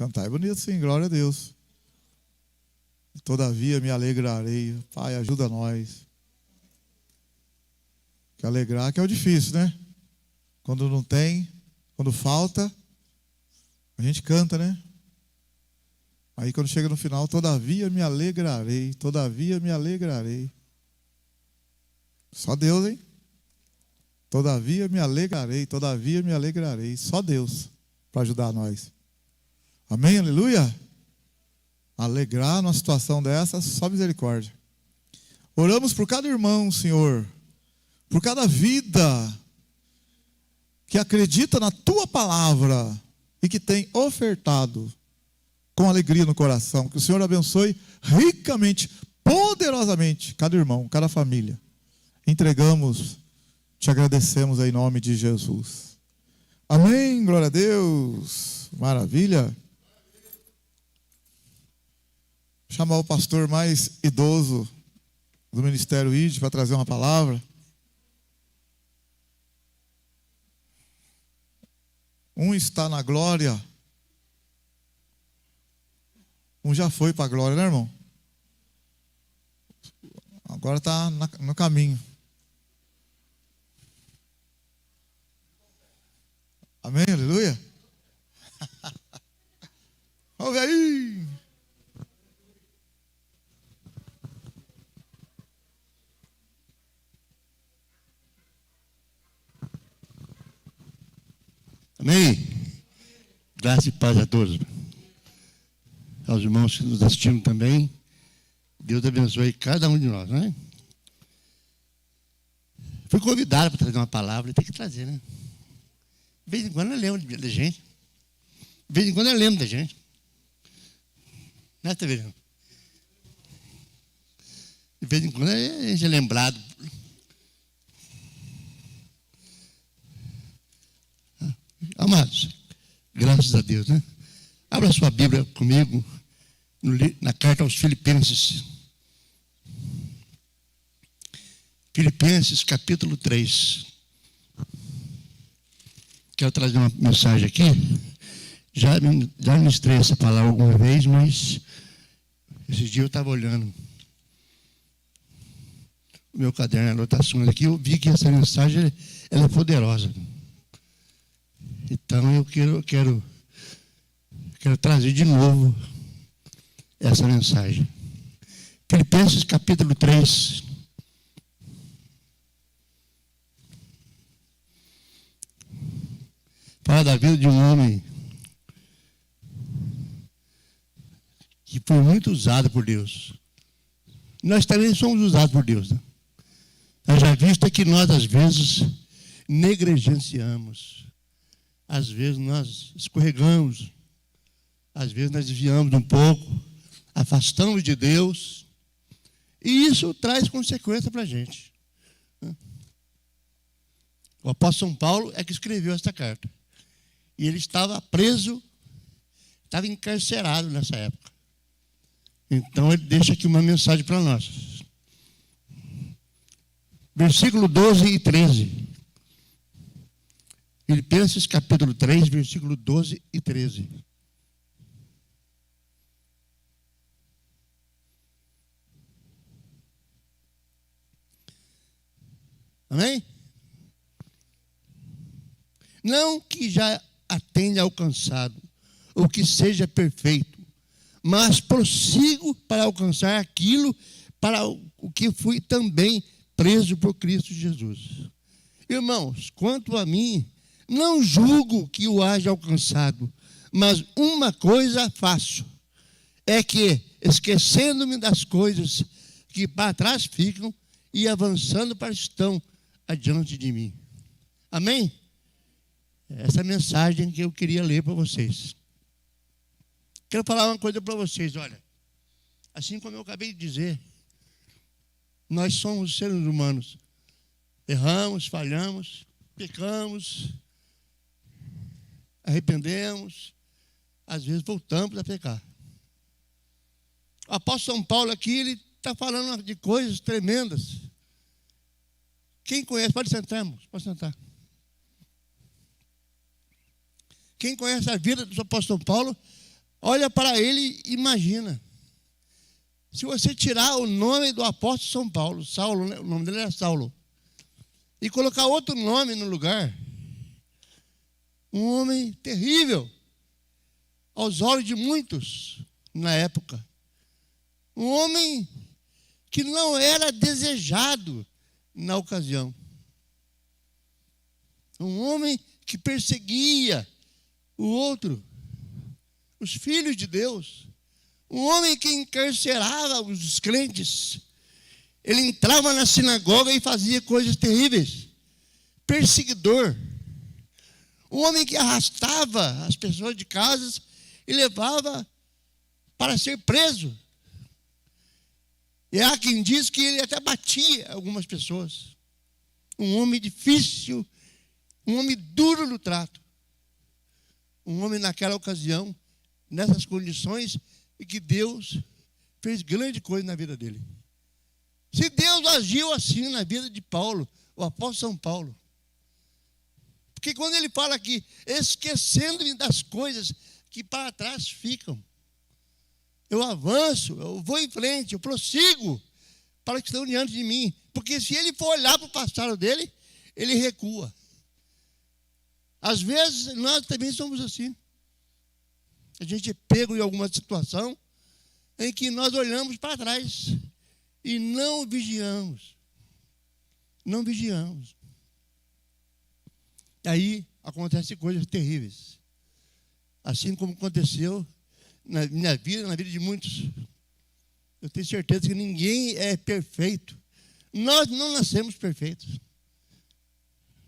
Cantar é bonito, sim, glória a Deus. Todavia me alegrarei. Pai, ajuda nós. Que alegrar que é o difícil, né? Quando não tem, quando falta, a gente canta, né? Aí quando chega no final, todavia me alegrarei, todavia me alegrarei. Só Deus, hein? Todavia me alegrarei, todavia me alegrarei. Só Deus para ajudar nós. Amém? Aleluia? Alegrar numa situação dessa, só misericórdia. Oramos por cada irmão, Senhor, por cada vida que acredita na Tua palavra e que tem ofertado com alegria no coração. Que o Senhor abençoe ricamente, poderosamente, cada irmão, cada família. Entregamos, te agradecemos em nome de Jesus. Amém, glória a Deus, maravilha. Vou chamar o pastor mais idoso do Ministério ID para trazer uma palavra. Um está na glória, um já foi para a glória, né, irmão? Agora está no caminho. Amém, aleluia. Vamos ver aí. Amém. Graça e paz a todos. Aos irmãos que nos assistiram também. Deus abençoe cada um de nós, né? Fui convidado para trazer uma palavra e tem que trazer, né? De vez em quando eu lembro da gente. De vez em quando eu lembro da gente. Né, tá vendo? De vez em quando a gente é lembrado. Amados, graças a Deus, né? Abra sua Bíblia comigo na carta aos Filipenses. Filipenses, capítulo 3. Quero trazer uma mensagem aqui. Já ministrei essa palavra alguma vez, mas esse dia eu estava olhando o meu caderno, anotações aqui, eu vi que essa mensagem ela é poderosa. Então eu quero trazer de novo essa mensagem. Filipenses capítulo 3. Fala da vida de um homem que foi muito usado por Deus. Nós também somos usados por Deus, né? Já visto que nós às vezes negligenciamos. Às vezes nós escorregamos, às vezes nós desviamos um pouco, afastamos de Deus, e isso traz consequência para a gente. O apóstolo São Paulo é que escreveu esta carta, e ele estava preso, estava encarcerado nessa época. Então ele deixa aqui uma mensagem para nós. Versículo 12 e 13. Filipenses capítulo 3, versículo 12 e 13. Amém? Não que já a tenha alcançado, ou que seja perfeito, mas prossigo para alcançar aquilo para o que fui também preso por Cristo Jesus. Irmãos, quanto a mim, não julgo que o haja alcançado, mas uma coisa faço, é que, esquecendo-me das coisas que para trás ficam e avançando para estão adiante de mim. Amém? Essa é a mensagem que eu queria ler para vocês. Quero falar uma coisa para vocês, olha. Assim como eu acabei de dizer, nós somos seres humanos. Erramos, falhamos, pecamos, arrependemos, às vezes voltamos a pecar. O apóstolo São Paulo aqui, ele está falando de coisas tremendas. Quem conhece, pode sentar, irmãos, pode sentar. Quem conhece a vida do apóstolo São Paulo, Olha para ele e imagina. Se você tirar o nome do apóstolo São Paulo, Saulo, né? O nome dele era Saulo, e colocar outro nome no lugar, um homem terrível, aos olhos de muitos na época. Um homem que não era desejado na ocasião. Um homem que perseguia o outro, os filhos de Deus. Um homem que encarcerava os crentes. Ele entrava na sinagoga e fazia coisas terríveis. Perseguidor. Um homem que arrastava as pessoas de casas e levava para ser preso. E há quem diz que ele até batia algumas pessoas. Um homem difícil, um homem duro no trato. Um homem naquela ocasião, nessas condições, e que Deus fez grande coisa na vida dele. Se Deus agiu assim na vida de Paulo, o apóstolo São Paulo, porque quando ele fala aqui, esquecendo-me das coisas que para trás ficam, eu avanço, eu vou em frente, eu prossigo para o que estão diante de mim. Porque se ele for olhar para o passado dele, ele recua. Às vezes, nós também somos assim. A gente é pego em alguma situação em que nós olhamos para trás e não vigiamos. Não vigiamos. E aí acontecem coisas terríveis. Assim como aconteceu na minha vida, na vida de muitos. Eu tenho certeza que ninguém é perfeito. Nós não nascemos perfeitos.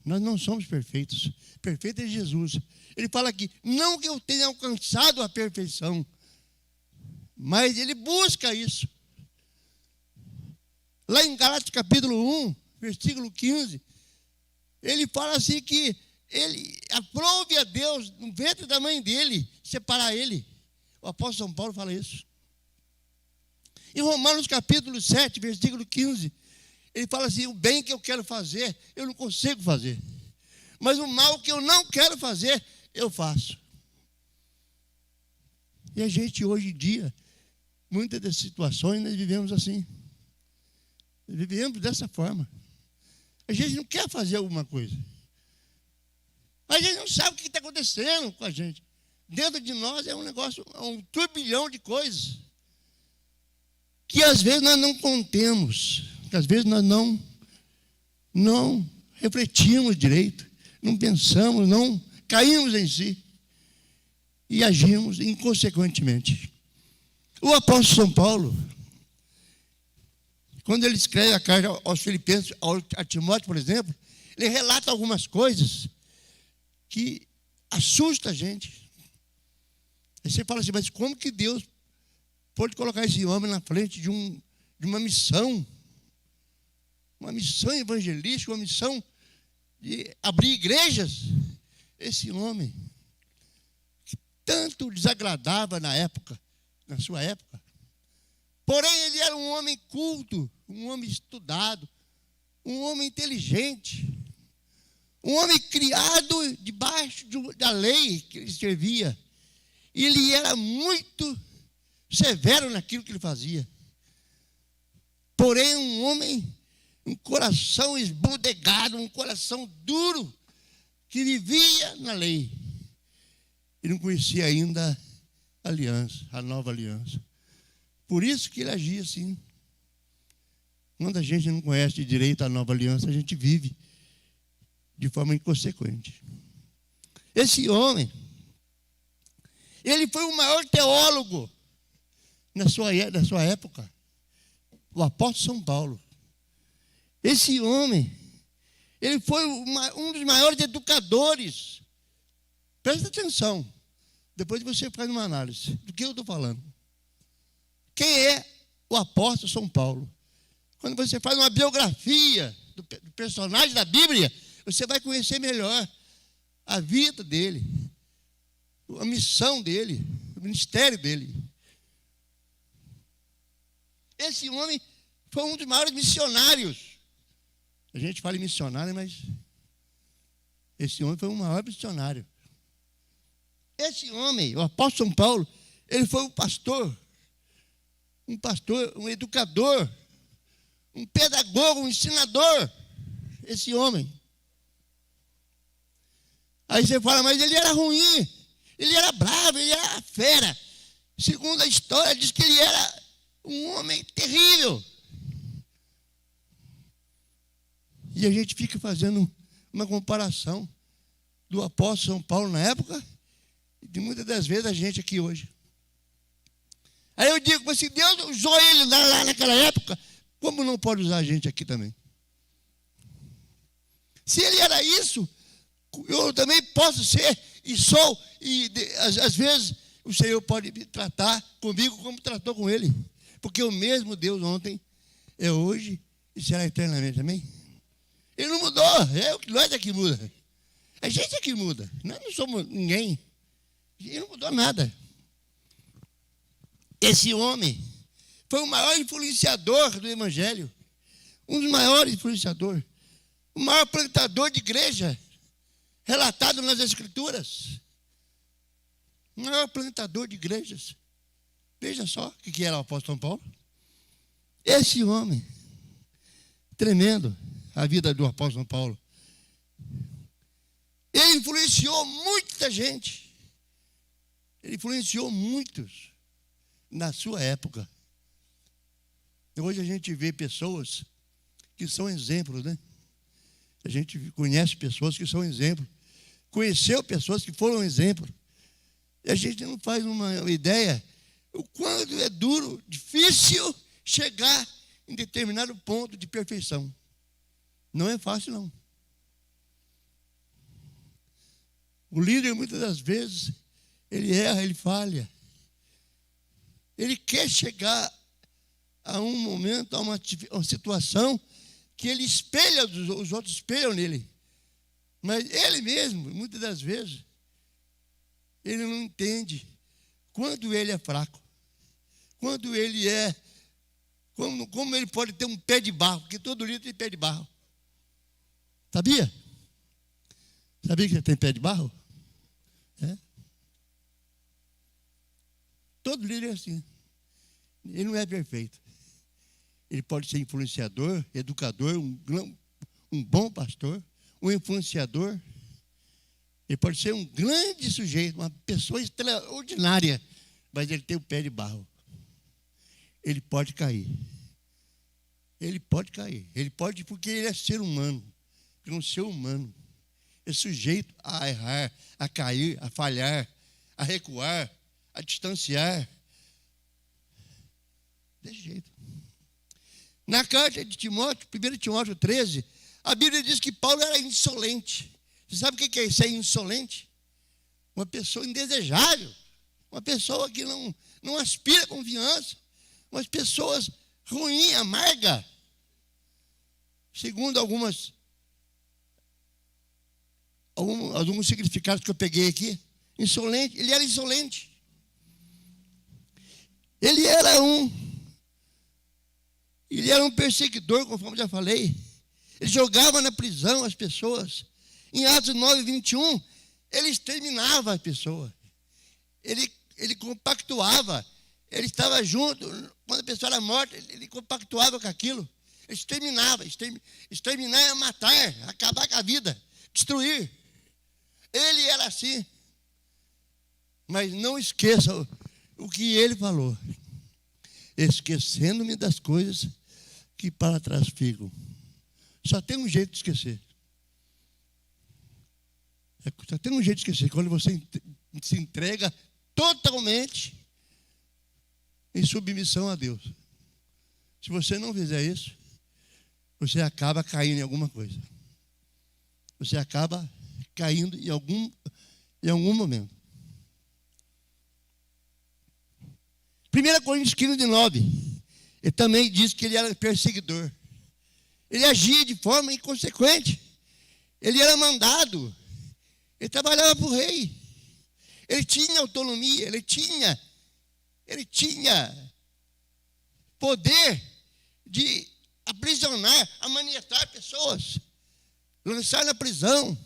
Nós não somos perfeitos. Perfeito é Jesus. Ele fala aqui, não que eu tenha alcançado a perfeição, mas ele busca isso. Lá em Gálatas capítulo 1, versículo 15, ele fala assim que ele aprove a Deus, no ventre da mãe dele, separar ele. O apóstolo São Paulo fala isso. Em Romanos capítulo 7, versículo 15, ele fala assim, o bem que eu quero fazer, eu não consigo fazer. Mas o mal que eu não quero fazer, eu faço. E a gente hoje em dia, muitas das situações, nós vivemos assim. Nós vivemos dessa forma. A gente não quer fazer alguma coisa. A gente não sabe o que está acontecendo com a gente. Dentro de nós é um negócio, um turbilhão de coisas. Que às vezes nós não contemos. Que às vezes nós não refletimos direito. Não pensamos, não caímos em si. E agimos inconsequentemente. O apóstolo São Paulo, quando ele escreve a carta aos Filipenses, a Timóteo, por exemplo, ele relata algumas coisas que assustam a gente. Aí você fala assim, mas como que Deus pode colocar esse homem na frente de uma missão evangelística, uma missão de abrir igrejas? Esse homem, que tanto desagradava na sua época, porém ele era um homem culto, um homem estudado, um homem inteligente, um homem criado debaixo da lei que ele servia. E ele era muito severo naquilo que ele fazia. Porém, um homem, um coração esbudegado, um coração duro, que vivia na lei. Ele não conhecia ainda a aliança, a nova aliança. Por isso que ele agia assim. Quando a gente não conhece direito a nova aliança, a gente vive de forma inconsequente. Esse homem, ele foi o maior teólogo na sua época, o apóstolo São Paulo. Esse homem, ele foi um dos maiores educadores. Presta atenção, depois você faz uma análise do que eu estou falando. Quem é o apóstolo São Paulo? Quando você faz uma biografia do personagem da Bíblia, você vai conhecer melhor a vida dele, a missão dele, o ministério dele. Esse homem foi um dos maiores missionários. A gente fala em missionário, mas esse homem foi o maior missionário. Esse homem, o apóstolo São Paulo, Ele foi um pastor, um educador, um pedagogo, um ensinador, esse homem. Aí você fala, mas ele era ruim, ele era bravo, ele era fera. Segundo a história, diz que ele era um homem terrível. E a gente fica fazendo uma comparação do apóstolo São Paulo na época e de muitas das vezes a gente aqui hoje. Aí eu digo, se Deus usou ele lá naquela época, como não pode usar a gente aqui também? Se ele era isso, eu também posso ser e sou, e às vezes o Senhor pode me tratar comigo como tratou com ele. Porque o mesmo Deus ontem é hoje e será eternamente, amém? Ele não mudou, nós é que muda. A gente é que muda, nós não somos ninguém. Ele não mudou nada. Esse homem foi o maior influenciador do Evangelho, um dos maiores influenciadores, o maior plantador de igreja, relatado nas Escrituras. O maior plantador de igrejas. Veja só o que era o apóstolo São Paulo. Esse homem, tremendo, a vida do apóstolo São Paulo. Ele influenciou muita gente. Ele influenciou muitos na sua época. Hoje a gente vê pessoas que são exemplos, né? A gente conhece pessoas que são exemplos. Conheceu pessoas que foram exemplos. E a gente não faz uma ideia o quanto é duro, difícil chegar em determinado ponto de perfeição. Não é fácil, não. O líder, muitas das vezes, ele erra, ele falha. Ele quer chegar a um momento, a uma situação que ele espelha, os outros espelham nele. Mas ele mesmo, muitas das vezes, ele não entende quando ele é fraco, quando ele é, como ele pode ter um pé de barro, porque todo líder tem pé de barro. Sabia? Sabia que ele tem pé de barro? É. Todo líder é assim. Ele não é perfeito. Ele pode ser influenciador, educador, um bom pastor, um influenciador. Ele pode ser um grande sujeito, uma pessoa extraordinária, mas ele tem o pé de barro. Ele pode cair. Ele pode cair. Ele pode, porque ele é ser humano. Porque um ser humano é sujeito a errar, a cair, a falhar, a recuar, a distanciar. Desse jeito. Na carta de Timóteo, 1 Timóteo 13, a Bíblia diz que Paulo era insolente. Você sabe o que é ser insolente? Uma pessoa indesejável. Uma pessoa que não aspira a confiança. Umas pessoas ruins, amargas. Segundo alguns significados que eu peguei aqui, insolente, ele era insolente. Ele era um perseguidor, conforme já falei. Ele jogava na prisão as pessoas. Em Atos 9, 21, ele exterminava as pessoas. Ele compactuava. Ele estava junto. Quando a pessoa era morta, ele compactuava com aquilo. Ele exterminava. Exterminar é matar, acabar com a vida, destruir. Ele era assim. Mas não esqueça o que ele falou. Esquecendo-me das coisas que para trás ficam. Só tem um jeito de esquecer. Só tem um jeito de esquecer. Quando você se entrega totalmente em submissão a Deus. Se você não fizer isso, você acaba caindo em alguma coisa. Você acaba caindo em algum momento. 1 Coríntios 15, 9. Ele também diz que ele era perseguidor. Ele agia de forma inconsequente. Ele era mandado. Ele trabalhava para o rei. Ele tinha autonomia. Ele tinha poder de aprisionar, amaniatar pessoas, lançar na prisão,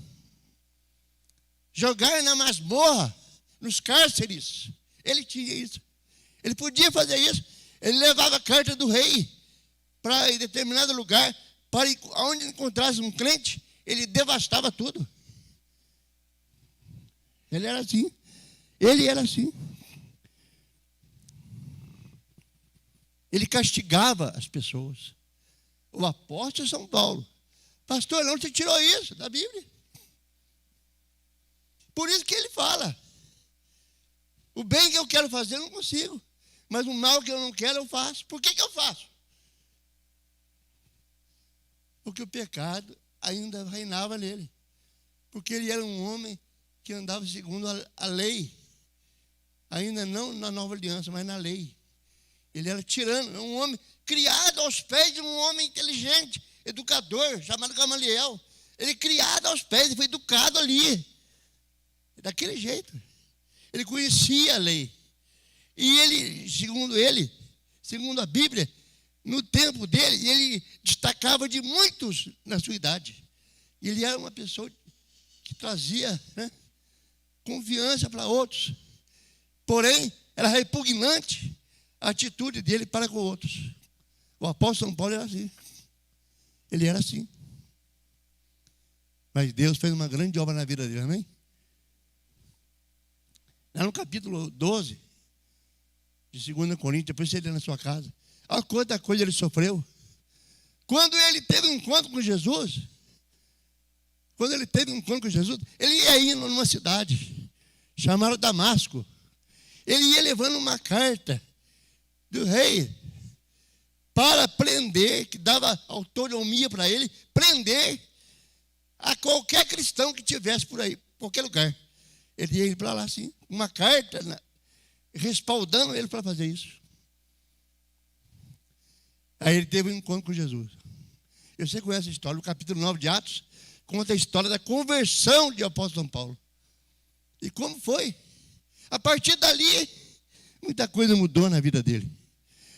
jogar na masmorra, nos cárceres. Ele tinha isso. Ele podia fazer isso. Ele levava a carta do rei para em determinado lugar, para onde encontrasse um crente, ele devastava tudo. Ele era assim. Ele era assim. Ele castigava as pessoas. O apóstolo São Paulo. Pastor, não você tirou isso da Bíblia. Por isso que ele fala. O bem que eu quero fazer eu não consigo. Mas o mal que eu não quero eu faço. Por que eu faço? Porque o pecado ainda reinava nele. Porque ele era um homem que andava segundo a lei. Ainda não na nova aliança, mas na lei. Ele era tirano, um homem criado aos pés de um homem inteligente, educador, chamado Gamaliel. Ele criado aos pés, ele foi educado ali. Daquele jeito. Ele conhecia a lei. E ele, segundo a Bíblia, no tempo dele, ele destacava de muitos na sua idade. Ele era uma pessoa que trazia, né, confiança para outros. Porém, era repugnante a atitude dele para com outros. O apóstolo São Paulo era assim. Ele era assim. Mas Deus fez uma grande obra na vida dele, amém? Lá no capítulo 12 de 2 Coríntios, depois você lê na sua casa. Olha quanta coisa ele sofreu. Quando ele teve um encontro com Jesus, ele ia indo numa cidade chamada Damasco. Ele ia levando uma carta do rei para prender, que dava autonomia para ele, prender a qualquer cristão que tivesse por aí, qualquer lugar. Ele ia ir para lá assim, uma carta respaldando ele para fazer isso. Aí ele teve um encontro com Jesus. Você conhece a história, o capítulo 9 de Atos conta a história da conversão de apóstolo São Paulo. E como foi? A partir dali, muita coisa mudou na vida dele.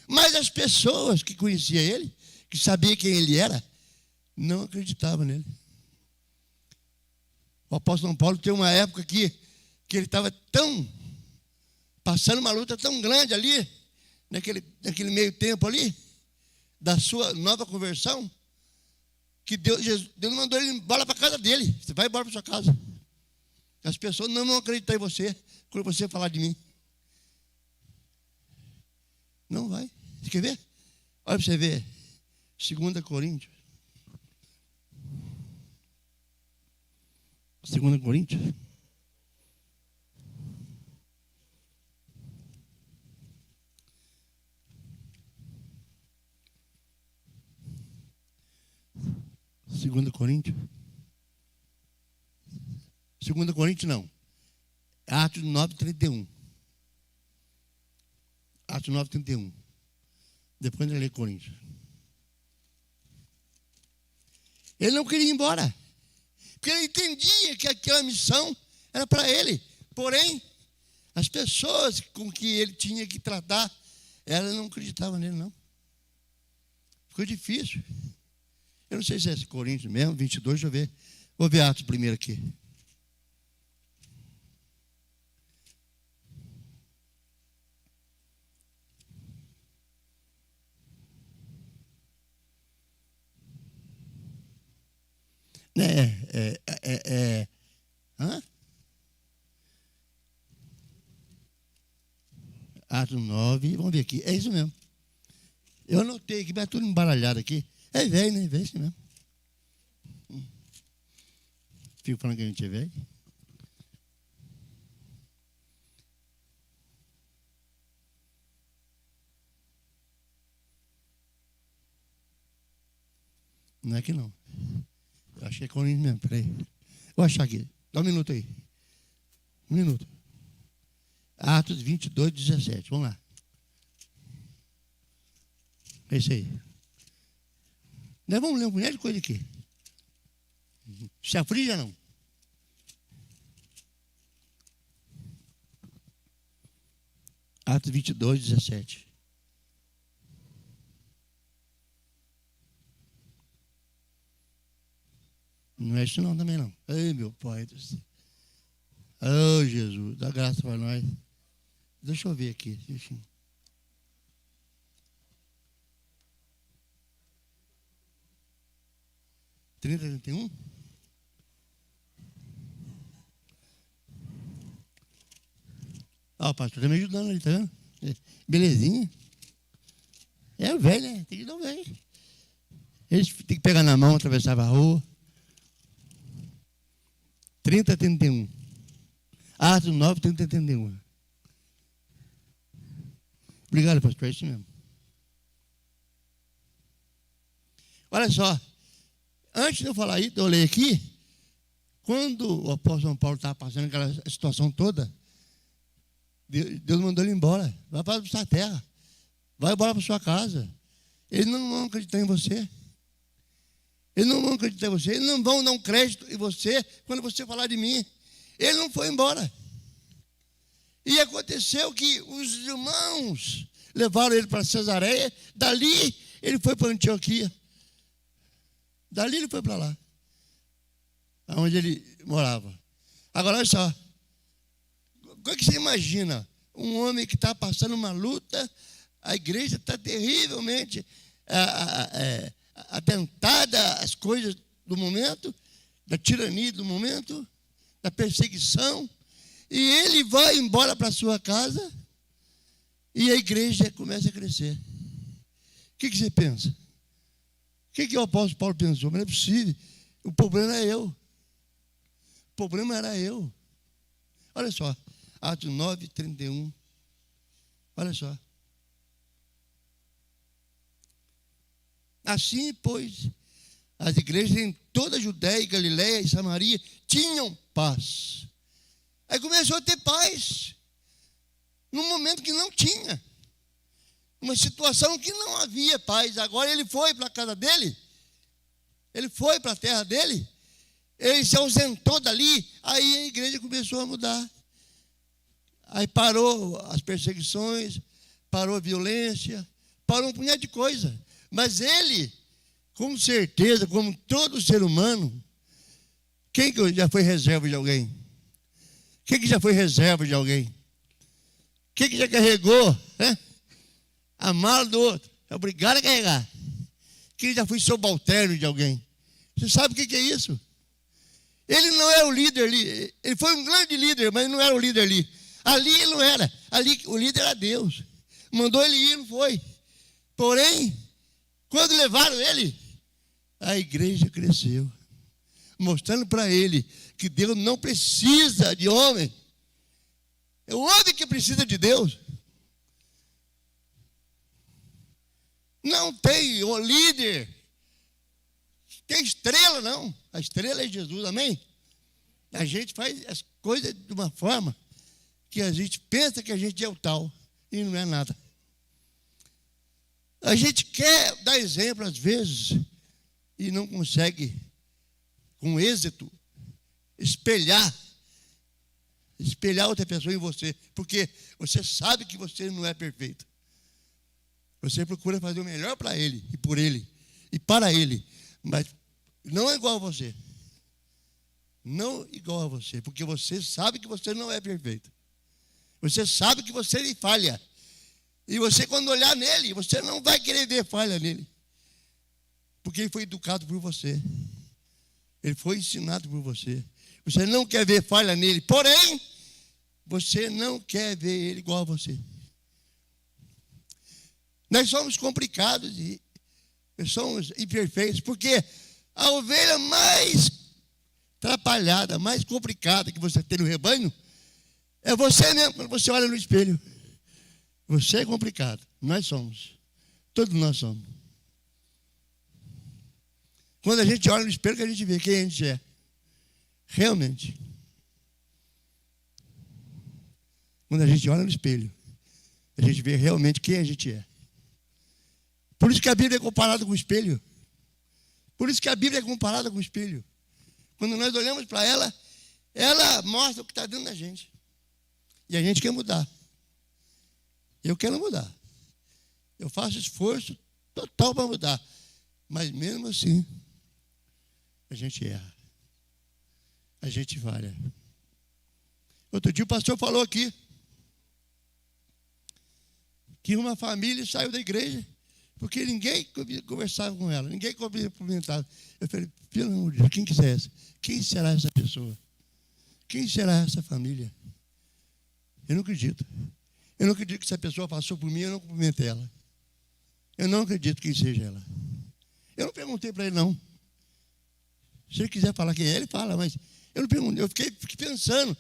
Mas as pessoas que conheciam ele, que sabiam quem ele era, não acreditavam nele. O apóstolo São Paulo tem uma época que ele estava passando uma luta tão grande ali, naquele meio tempo ali, da sua nova conversão, que Deus mandou ele embora para a casa dele. Você vai embora para sua casa. As pessoas não vão acreditar em você quando você falar de mim. Não vai. Você quer ver? Olha para você ver. 2 Coríntios. 2 Coríntios. Segunda Coríntios. 2 Coríntios não. Atos 9:31. Atos 9:31. Depois ele lê Coríntios. Ele não queria ir embora. Porque ele entendia que aquela missão era para ele. Porém, as pessoas com que ele tinha que tratar, elas não acreditavam nele, não. Ficou difícil. Eu não sei se é Coríntios mesmo, 22, deixa eu ver. Vou ver Atos primeiro aqui. Atos 9, vamos ver aqui. É isso mesmo. Eu anotei aqui, mas é tudo embaralhado aqui. É velho, né? É velho mesmo. Fico falando que a gente é velho. Não é que não. Eu achei que é Coríntios mesmo. Peraí. Vou achar aqui. Dá um minuto aí. Um minuto. Atos 22:17. Vamos lá. É isso aí. Nós vamos ler um monte de coisa aqui. Se aflija não. Atos 22:17. Não é isso não também não. Ai, meu Pai do céu. Oh, Jesus, dá graça para nós. Deixa eu ver aqui. 30, 31? Ó, o pastor está me ajudando ali, tá vendo? Belezinha. É o velho, né? Tem que dar o velho. Eles têm que pegar na mão, atravessar a rua. 30, 31. Atos 9, 30, 31. Obrigado, pastor. É isso mesmo. Olha só. Antes de eu falar isso, eu olhei aqui. Quando o apóstolo São Paulo estava passando aquela situação toda, Deus mandou ele embora. Vai para a sua terra. Vai embora para a sua casa. Eles não vão acreditar em você. Eles não vão acreditar em você. Eles não vão dar um crédito em você quando você falar de mim. Ele não foi embora. E aconteceu que os irmãos levaram ele para Cesareia. Dali ele foi para Antioquia. Dali ele foi para lá. Onde ele morava. Agora, olha só. Como é que você imagina um homem que está passando uma luta, a igreja está terrivelmente atentada às coisas do momento, da tirania do momento, da perseguição, e ele vai embora para a sua casa e a igreja começa a crescer. O que você pensa? O que o apóstolo Paulo pensou? Mas não é possível. O problema era eu. O problema era eu. Olha só. Atos 9, 31. Olha só. Assim, pois, as igrejas em toda a Judéia, Galiléia e Samaria tinham paz. Aí começou a ter paz. Num momento que não tinha. Uma situação que não havia paz. Agora ele foi para a casa dele. Ele foi para a terra dele. Ele se ausentou dali. Aí a igreja começou a mudar. Aí parou as perseguições, parou a violência, parou um punhado de coisa. Mas ele, com certeza, como todo ser humano, quem que já foi reserva de alguém? Quem que já foi reserva de alguém? Quem que já carregou a mala do outro? É obrigado a carregar. Quem já foi subalterno de alguém? Você sabe o que é isso? Ele não era o líder ali. Ele foi um grande líder, mas não era o líder ali. Ali ele não era. Ali o líder era Deus. Mandou ele ir, não foi. Porém, quando levaram ele, a igreja cresceu. Mostrando para ele que Deus não precisa de homem. É o homem que precisa de Deus. Não tem o líder. Tem estrela, não. A estrela é Jesus, amém? A gente faz as coisas de uma forma que a gente pensa que a gente é o tal e não é nada. A gente quer dar exemplo às vezes e não consegue, com êxito, espelhar outra pessoa em você, porque você sabe que você não é perfeito. Você procura fazer o melhor para ele e por ele e para ele, mas não é igual a você. Não igual a você, porque você sabe que você não é perfeito. Você sabe que você falha. E você, quando olhar nele, você não vai querer ver falha nele. Porque ele foi educado por você. Ele foi ensinado por você. Você não quer ver falha nele. Porém, você não quer ver ele igual a você. Nós somos complicados e somos imperfeitos. Porque a ovelha mais atrapalhada, mais complicada que você tem no rebanho, é você mesmo, quando você olha no espelho. Você é complicado. Nós somos. Todos nós somos. Quando a gente olha no espelho, que a gente vê quem a gente é. Realmente. Quando a gente olha no espelho, a gente vê realmente quem a gente é. Por isso que a Bíblia é comparada com o espelho. Por isso que a Bíblia é comparada com o espelho. Quando nós olhamos para ela, ela mostra o que está dentro da gente. E a gente quer mudar. Eu quero mudar. Eu faço esforço total para mudar. Mas mesmo assim, a gente erra. A gente falha. Outro dia o pastor falou aqui. que uma família saiu da igreja porque ninguém conversava com ela, ninguém cumprimentava. Eu falei, pelo amor de Deus, quem que é essa? Quem será essa pessoa? Quem será essa família? Eu não acredito. Eu não acredito que essa pessoa passou por mim e eu não cumprimentei ela. Eu não acredito que seja ela. Eu não perguntei para ele, não. Se ele quiser falar quem é, ele fala, mas eu não perguntei. Eu fiquei pensando,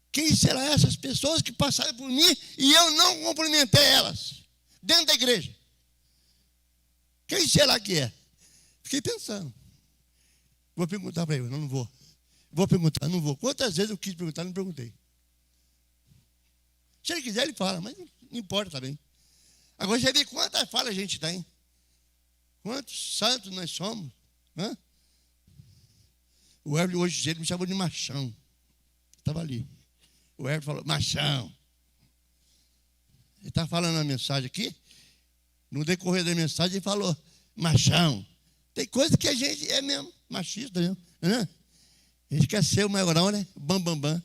quem serão essas pessoas que passaram por mim e eu não cumprimentei elas, dentro da igreja? Quem será que é? Fiquei pensando. Vou perguntar para ele, não vou. Vou perguntar, não vou. Quantas vezes eu quis perguntar, não perguntei. Se ele quiser, ele fala, mas não importa também. Agora já vê quantas falas a gente tem. Quantos santos nós somos. Hã? O Herbert hoje ele me chamou de machão. Estava ali. O Herbert falou, machão. Ele está falando a mensagem aqui. No decorrer da mensagem ele falou, machão. Tem coisa que a gente é mesmo, machista mesmo. Né? A gente quer ser o maiorão, né? Bam, bam, bam.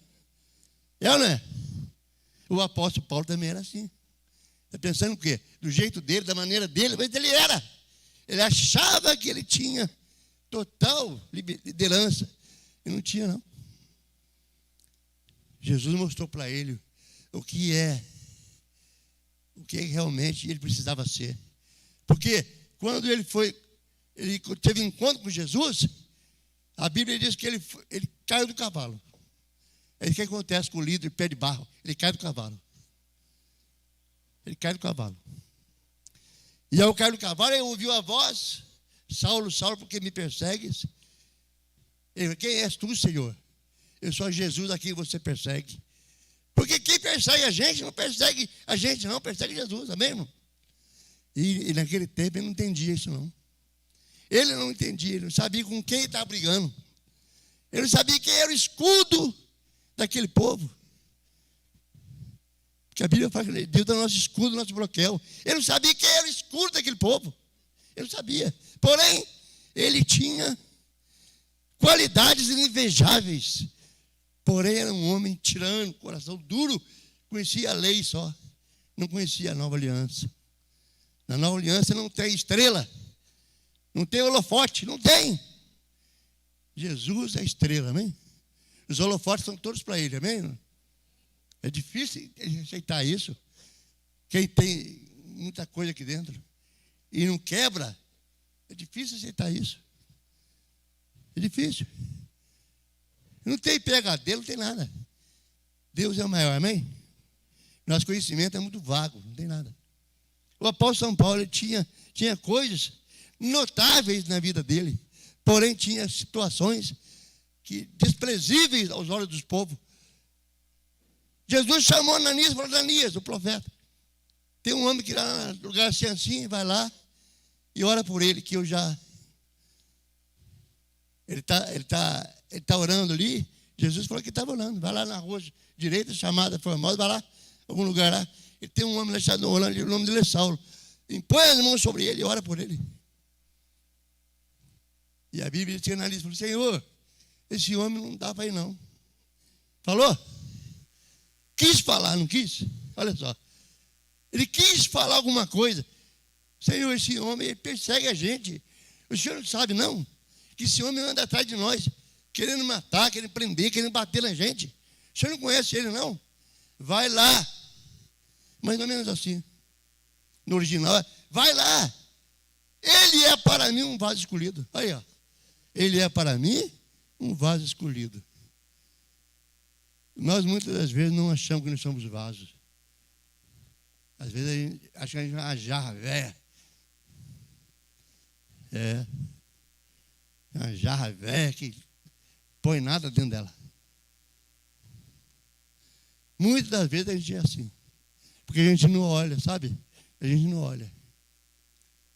É ou não é? O apóstolo Paulo também era assim. Está pensando o quê? Do jeito dele, da maneira dele, mas ele era. Ele achava que ele tinha total liderança. E não tinha, não. Jesus mostrou para ele o que realmente ele precisava ser. Porque quando ele teve encontro com Jesus, a Bíblia diz que ele caiu do cavalo. É o que acontece com o líder pé de barro. Ele cai do cavalo. Ele cai do cavalo. E ao cair do cavalo, ele ouviu a voz, Saulo, Saulo, por que me persegues? Ele, quem és tu, Senhor? Eu sou Jesus a quem você persegue. Porque quem persegue a gente, não persegue a gente, não, persegue Jesus, amém, irmão? E naquele tempo ele não entendia isso, não. Ele não entendia, ele não sabia com quem ele estava brigando. Ele não sabia quem era o escudo daquele povo. Porque a Bíblia fala que Deus é o nosso escudo, nosso bloqueio. Ele não sabia quem era o escudo daquele povo. Ele não sabia. Porém, ele tinha qualidades invejáveis. Porém, era um homem tirano, coração duro, conhecia a lei só. Não conhecia a nova aliança. Na nova aliança não tem estrela. Não tem holofote, não tem. Jesus é a estrela, amém? Os holofotes são todos para ele, amém? É difícil aceitar isso. Quem tem muita coisa aqui dentro e não quebra, é difícil aceitar isso. É difícil. Não tem PhD, não tem nada. Deus é o maior, amém? Nosso conhecimento é muito vago, não tem nada. O apóstolo São Paulo ele tinha coisas notáveis na vida dele, porém tinha situações desprezíveis aos olhos dos povos. Jesus chamou Ananias e falou, Ananias, o profeta, tem um homem que lá no lugar assim, vai lá e ora por ele, que eu já... Ele está orando ali. Jesus falou que estava orando. Vai lá na rua direita, chamada Formosa, vai lá, algum lugar lá. Ele tem um homem lá orando, o nome dele é Saulo. Impõe as mãos sobre ele e ora por ele. E a Bíblia diz que Ananias falou, Senhor, esse homem não dá para ir não. Falou? Quis falar, não quis? Olha só. Ele quis falar alguma coisa. Senhor, esse homem ele persegue a gente. O senhor não sabe, não? Que esse homem anda atrás de nós, querendo matar, querendo prender, querendo bater na gente. O senhor não conhece ele, não? Vai lá. Mais ou menos assim. No original, vai lá. Ele é para mim um vaso escolhido. Aí, ó. Ele é para mim um vaso escolhido. Nós muitas das vezes não achamos que nós somos vasos. Às vezes a gente acha que a gente é uma jarra velha. É. Uma jarra velha que põe nada dentro dela. Muitas das vezes a gente é assim. Porque a gente não olha, sabe? A gente não olha.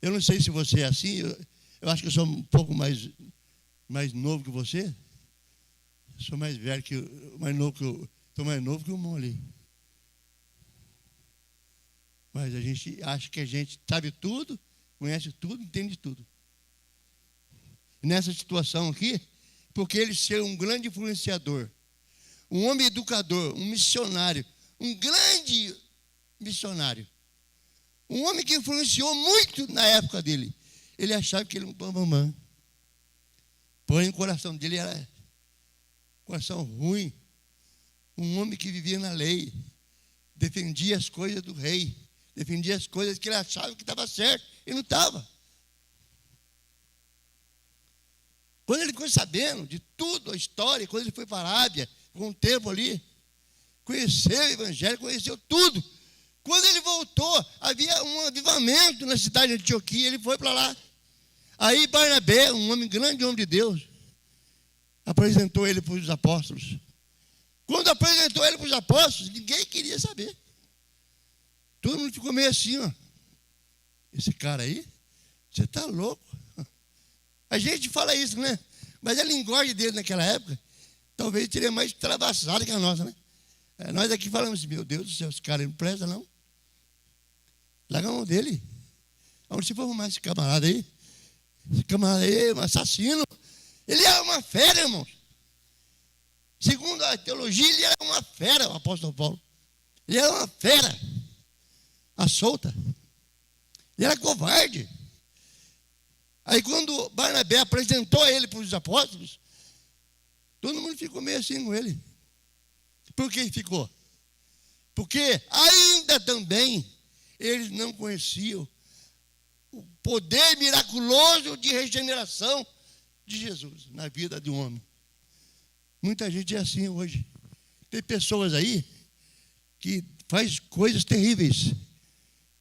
Eu não sei se você é assim. Eu acho que eu sou um pouco mais novo que você. Eu sou mais velho que mais novo que eu. Estou mais novo que o irmão ali. Mas a gente acha que a gente sabe tudo, conhece tudo, entende tudo. Nessa situação aqui, porque ele ser um grande influenciador, um homem educador, um missionário, um grande missionário, Um homem que influenciou muito na época dele. Ele achava que ele não tomava mamãe. Porém, o coração dele era um coração ruim. Um homem que vivia na lei. Defendia as coisas do rei. Defendia as coisas que ele achava que estava certo. E não estava. Quando ele ficou sabendo de tudo, a história, quando ele foi para a Arábia, com um tempo ali, conheceu o evangelho, conheceu tudo. Quando ele voltou, havia um avivamento na cidade de Antioquia, ele foi para lá. Aí Barnabé, um homem grande, homem de Deus, apresentou ele para os apóstolos. Quando apresentou ele para os apóstolos, ninguém queria saber. Todo mundo ficou meio assim, ó. Esse cara aí, você está louco. A gente fala isso, né? Mas a linguagem dele naquela época, talvez teria mais travassada que a nossa, né? Nós aqui falamos assim, meu Deus do céu, esse cara não presta, não. Larga a mão dele. Onde você for arrumar esse camarada aí? Esse camarada aí é um assassino. Ele é uma fera, irmãos. Segundo a teologia, ele era uma fera, o apóstolo Paulo. Ele era uma fera. A solta. Ele era covarde. Aí quando Barnabé apresentou ele para os apóstolos, todo mundo ficou meio assim com ele. Por que ficou? Porque ainda também eles não conheciam o poder miraculoso de regeneração de Jesus na vida de um homem. Muita gente é assim hoje. Tem pessoas aí que faz coisas terríveis.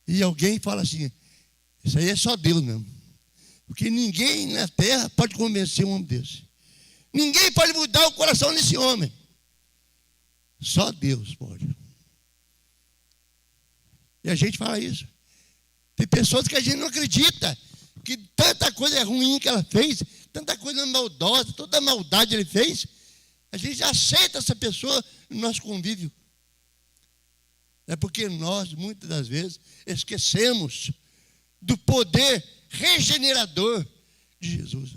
E alguém fala assim, isso aí é só Deus mesmo. Porque ninguém na terra pode convencer um homem desse. Ninguém pode mudar o coração desse homem. Só Deus pode. E a gente fala isso. Tem pessoas que a gente não acredita que tanta coisa ruim que ela fez, tanta coisa maldosa, toda maldade ele fez, a gente aceita essa pessoa no nosso convívio. É porque nós, muitas das vezes, esquecemos do poder regenerador de Jesus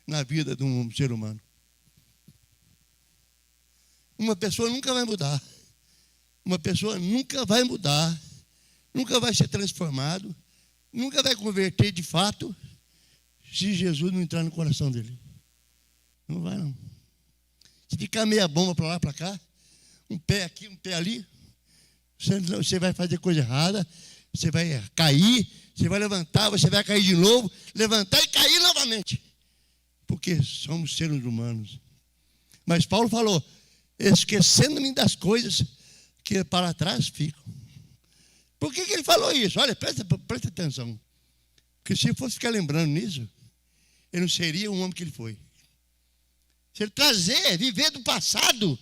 na vida de um ser humano. Uma pessoa nunca vai mudar. Uma pessoa nunca vai mudar, nunca vai ser transformado, nunca vai converter de fato, se Jesus não entrar no coração dele. Não vai, não. Se ficar meia bomba para lá, para cá, um pé aqui, um pé ali, você vai fazer coisa errada, você vai cair, você vai levantar, você vai cair de novo, levantar e cair novamente. Porque somos seres humanos. Mas Paulo falou, esquecendo-me das coisas que para trás ficam. Por que ele falou isso? Olha, presta atenção. Porque se ele fosse ficar lembrando nisso, ele não seria o homem que ele foi. Se ele viver do passado,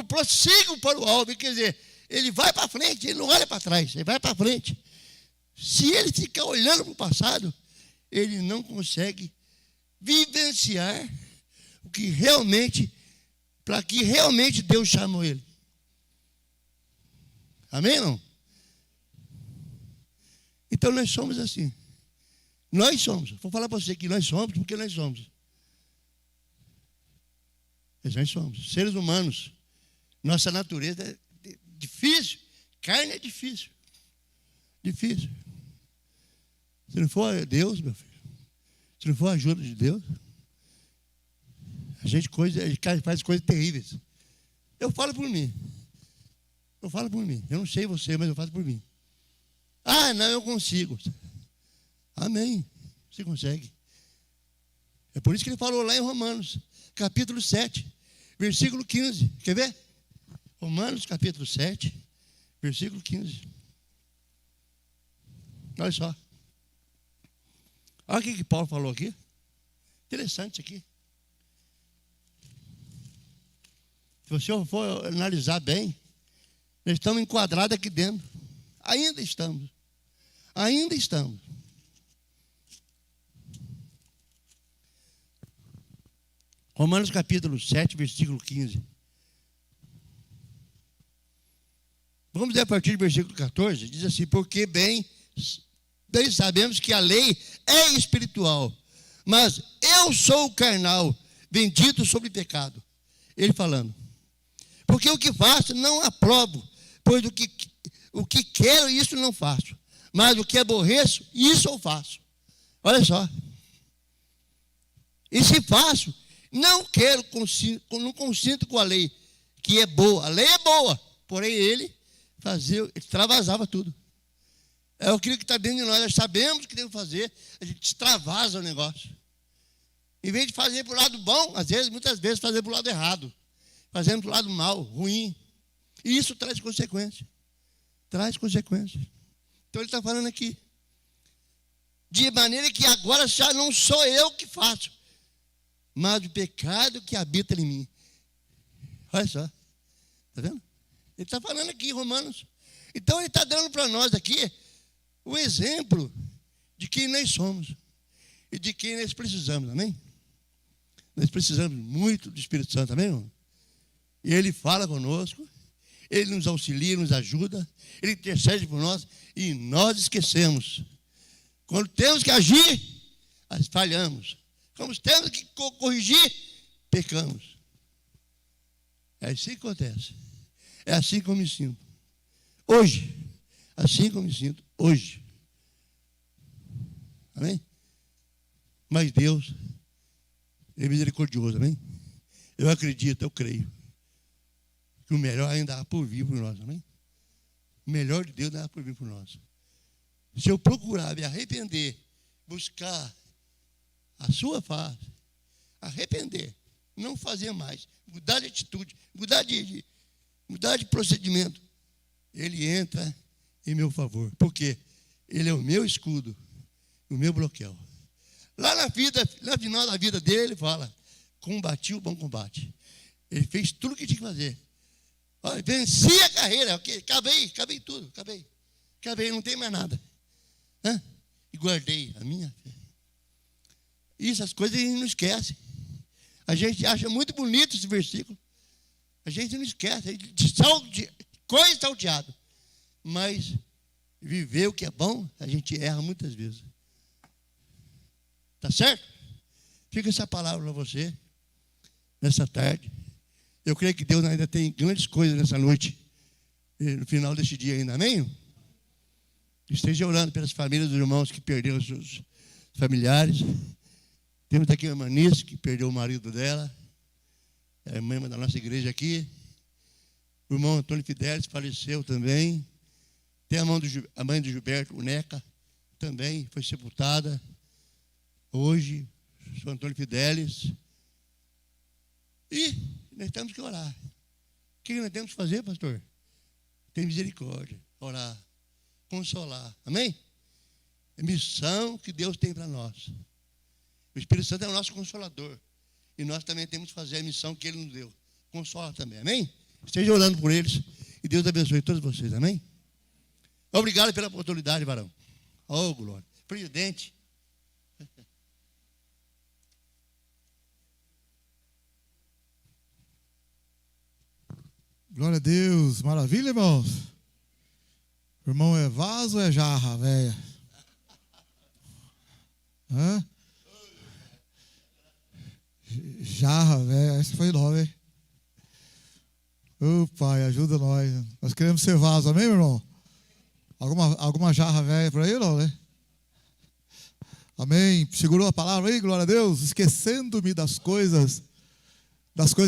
prossigo para o alvo, quer dizer, ele vai para frente, ele não olha para trás, ele vai para frente. Se ele ficar olhando para o passado, ele não consegue vivenciar o que realmente, para que realmente Deus chamou ele. Amém, não? Então nós somos assim. Nós somos. Vou falar para você que nós somos, porque nós somos. Nós somos seres humanos. Nossa natureza é difícil. Carne é difícil. Difícil. Se não for Deus, meu filho, se não for a ajuda de Deus, a gente faz coisas terríveis. Eu falo por mim. Eu falo por mim. Eu não sei você, mas eu faço por mim. Ah, não, eu consigo. Amém. Você consegue. É por isso que ele falou lá em Romanos, capítulo 7, versículo 15. Quer ver? Romanos, capítulo 7, versículo 15. Olha só. Olha o que Paulo falou aqui. Interessante isso aqui. Se você for analisar bem, nós estamos enquadrados aqui dentro. Ainda estamos. Ainda estamos. Romanos capítulo 7, versículo 15. Vamos ler a partir do versículo 14. Diz assim, porque bem sabemos que a lei é espiritual, mas eu sou carnal, vendido sobre pecado. Ele falando. Porque o que faço não aprovo, pois o que quero, isso não faço. Mas o que aborreço, isso eu faço. Olha só. E se faço, não consinto com a lei, que é boa. A lei é boa, porém ele extravasava tudo. É aquilo que está dentro de nós. Nós sabemos o que temos que fazer, a gente extravasa o negócio. Em vez de fazer para o lado bom, muitas vezes fazer para o lado errado. Fazendo para o lado mal, ruim. E isso traz consequências. Traz consequências. Então ele está falando aqui. De maneira que agora já não sou eu que faço, mas o pecado que habita em mim. Olha só. Está vendo? Ele está falando aqui, Romanos. Então ele está dando para nós aqui o exemplo de quem nós somos e de quem nós precisamos, amém? Nós precisamos muito do Espírito Santo, amém, irmão? E ele fala conosco, ele nos auxilia, nos ajuda, ele intercede por nós e nós esquecemos. Quando temos que agir, nós falhamos. Quando temos que corrigir, pecamos. É assim que acontece. É assim que eu me sinto. Hoje. Assim como me sinto hoje. Amém? Mas Deus é misericordioso, amém? Eu acredito, eu creio que o melhor ainda há por vir por nós, amém? O melhor de Deus ainda há por vir por nós. Se eu procurar me arrepender, buscar a sua face, arrepender, não fazer mais, mudar de atitude, mudar de procedimento, ele entra em meu favor. Por quê? Ele é o meu escudo, o meu bloqueio. Lá no final da vida dele, ele fala: combati o bom combate. Ele fez tudo o que tinha que fazer. Olha, venci a carreira, okay? Acabei tudo, acabei, não tem mais nada. E guardei a minha fé. Isso, as coisas a gente não esquece. A gente acha muito bonito esse versículo. A gente não esquece, a gente coisa salteada. Mas viver o que é bom, a gente erra muitas vezes. Tá certo? Fica essa palavra para você, nessa tarde. Eu creio que Deus ainda tem grandes coisas nessa noite, no final desse dia ainda, amém? Esteja orando pelas famílias dos irmãos que perderam os seus familiares. Temos aqui a irmã Nice, que perdeu o marido dela. É a irmã da nossa igreja aqui. O irmão Antônio Fidelis faleceu também. Tem a mãe do Gilberto, o Neca, também foi sepultada. Hoje, o Antônio Fidelis. E nós temos que orar. O que nós temos que fazer, pastor? Ter misericórdia, orar, consolar. Amém? É missão que Deus tem para nós. O Espírito Santo é o nosso consolador. E nós também temos que fazer a missão que Ele nos deu. Consola também, amém? Esteja orando por eles. E Deus abençoe todos vocês, amém? Obrigado pela oportunidade, varão. Oh, glória. Presidente. Glória a Deus. Maravilha, irmãos. O irmão é vaso ou é jarra, velha? Jarra, velho. Essa foi nova, hein? Ô, Pai, ajuda nós. Nós queremos ser vaso, amém, meu irmão? Alguma jarra velha por aí, não, né? Amém. Segurou a palavra aí, glória a Deus. Esquecendo-me das coisas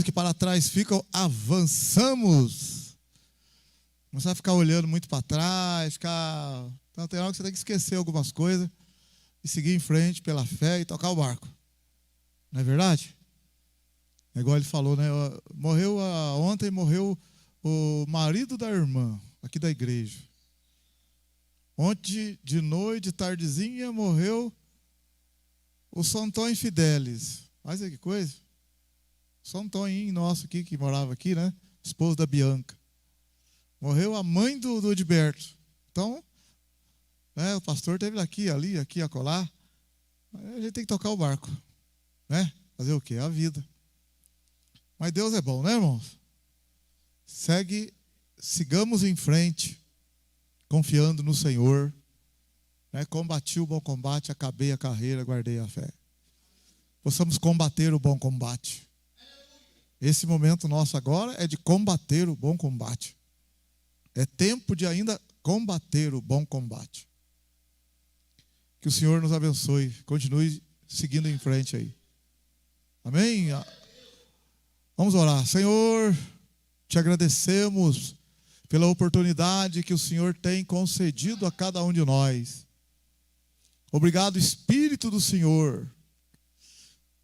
que para trás ficam, avançamos. Não vai ficar olhando muito para trás, Então, tem hora que você tem que esquecer algumas coisas e seguir em frente pela fé e tocar o barco. Não é verdade? É igual ele falou, né? Ontem morreu o marido da irmã, aqui da igreja. Ontem, de noite, tardezinha, morreu o Santônio Fidelis. Mas que coisa. Santônio nosso aqui, que morava aqui, né? Esposo da Bianca. Morreu a mãe do Edberto. Então, o pastor esteve aqui, ali, aqui, acolá. A gente tem que tocar o barco. Né? Fazer o quê? A vida. Mas Deus é bom, né, irmãos? Sigamos em frente, confiando no Senhor. Né? Combati o bom combate, acabei a carreira, guardei a fé. Possamos combater o bom combate. Esse momento nosso agora é de combater o bom combate. É tempo de ainda combater o bom combate. Que o Senhor nos abençoe. Continue seguindo em frente aí. Amém? Vamos orar. Senhor, te agradecemos pela oportunidade que o Senhor tem concedido a cada um de nós. Obrigado, Espírito do Senhor.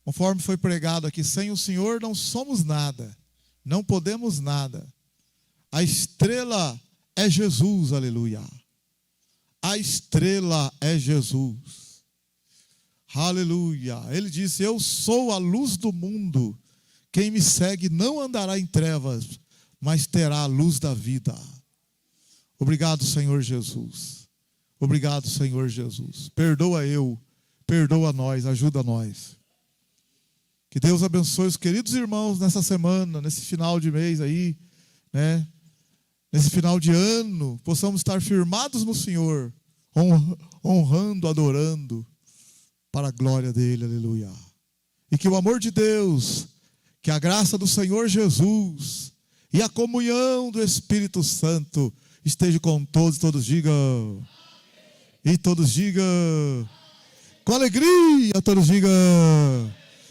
Conforme foi pregado aqui, sem o Senhor não somos nada, não podemos nada. A estrela é Jesus, aleluia. A estrela é Jesus. Aleluia. Ele disse: eu sou a luz do mundo. Quem me segue não andará em trevas, mas terá a luz da vida. Obrigado, Senhor Jesus. Obrigado, Senhor Jesus. Perdoa eu, perdoa nós, ajuda nós. Que Deus abençoe os queridos irmãos nessa semana, nesse final de mês aí, né? Nesse final de ano, possamos estar firmados no Senhor, honrando, adorando, para a glória dele, aleluia. E que o amor de Deus, que a graça do Senhor Jesus e a comunhão do Espírito Santo esteja com todos, todos digam. E todos digam. Com alegria, todos digam.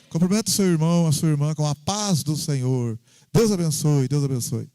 Cumprimenta o seu irmão, a sua irmã com a paz do Senhor. Deus abençoe, Deus abençoe.